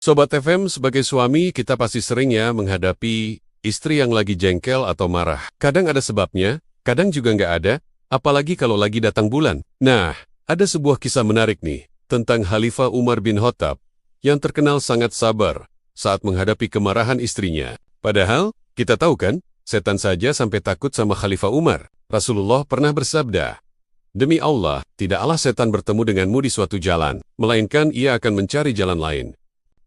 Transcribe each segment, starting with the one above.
Sobat FM, sebagai suami, kita pasti sering ya menghadapi istri yang lagi jengkel atau marah. Kadang ada sebabnya, kadang juga nggak ada, apalagi kalau lagi datang bulan. Nah, ada sebuah kisah menarik nih, tentang Khalifah Umar bin Khattab, yang terkenal sangat sabar saat menghadapi kemarahan istrinya. Padahal, kita tahu kan, setan saja sampai takut sama Khalifah Umar. Rasulullah pernah bersabda, "Demi Allah, tidaklah setan bertemu denganmu di suatu jalan, melainkan ia akan mencari jalan lain."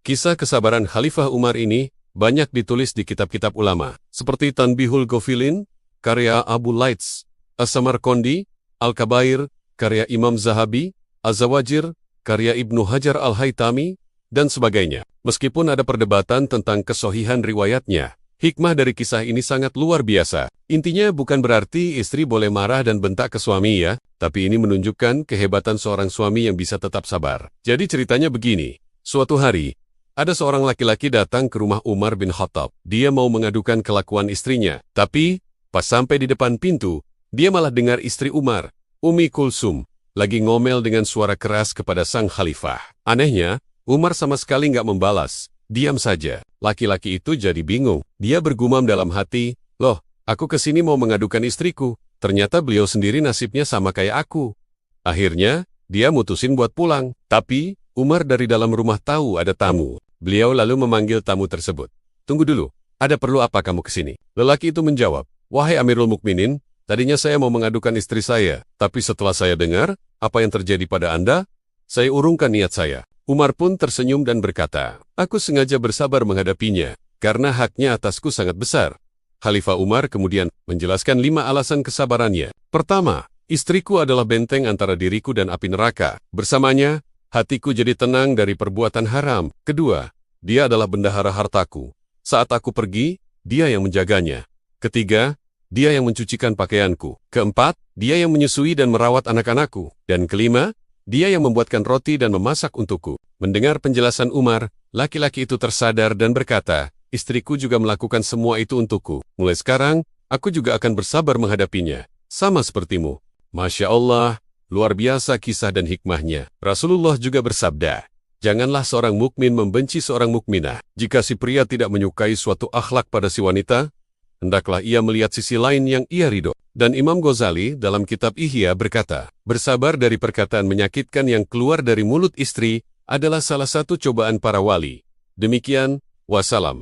Kisah kesabaran Khalifah Umar ini banyak ditulis di kitab-kitab ulama, seperti Tanbihul Ghafilin, karya Abu Laits, As-Samarqandi, Al-Kabair, karya Imam Zahabi, Az-Zawajir, karya Ibnu Hajar Al-Haytami, dan sebagainya. Meskipun ada perdebatan tentang kesohihan riwayatnya, hikmah dari kisah ini sangat luar biasa. Intinya bukan berarti istri boleh marah dan bentak ke suami ya, tapi ini menunjukkan kehebatan seorang suami yang bisa tetap sabar. Jadi ceritanya begini, suatu hari, ada seorang laki-laki datang ke rumah Umar bin Khattab. Dia mau mengadukan kelakuan istrinya. Tapi, pas sampai di depan pintu, dia malah dengar istri Umar, Ummi Kulsum, lagi ngomel dengan suara keras kepada sang khalifah. Anehnya, Umar sama sekali nggak membalas. Diam saja. Laki-laki itu jadi bingung. Dia bergumam dalam hati, "Loh, aku kesini mau mengadukan istriku. Ternyata beliau sendiri nasibnya sama kayak aku." Akhirnya, dia mutusin buat pulang. Tapi, Umar dari dalam rumah tahu ada tamu. Beliau lalu memanggil tamu tersebut. "Tunggu dulu, ada perlu apa kamu kesini?" Lelaki itu menjawab, "Wahai Amirul Mukminin, tadinya saya mau mengadukan istri saya, tapi setelah saya dengar apa yang terjadi pada Anda, saya urungkan niat saya." Umar pun tersenyum dan berkata, "Aku sengaja bersabar menghadapinya, karena haknya atasku sangat besar." Khalifah Umar kemudian menjelaskan 5 alasan kesabarannya. Pertama, istriku adalah benteng antara diriku dan api neraka. Bersamanya, hatiku jadi tenang dari perbuatan haram. Kedua, dia adalah bendahara hartaku. Saat aku pergi, dia yang menjaganya. Ketiga, dia yang mencucikan pakaianku. Keempat, dia yang menyusui dan merawat anak-anakku. Dan kelima, dia yang membuatkan roti dan memasak untukku. Mendengar penjelasan Umar, laki-laki itu tersadar dan berkata, "Istriku juga melakukan semua itu untukku. Mulai sekarang, aku juga akan bersabar menghadapinya. Sama sepertimu." Masya Allah. Luar biasa kisah dan hikmahnya. Rasulullah juga bersabda, "Janganlah seorang mukmin membenci seorang mukminah. Jika si pria tidak menyukai suatu akhlak pada si wanita, hendaklah ia melihat sisi lain yang ia ridho." Dan Imam Ghazali dalam kitab Ihya berkata, "Bersabar dari perkataan menyakitkan yang keluar dari mulut istri adalah salah satu cobaan para wali." Demikian, wassalam.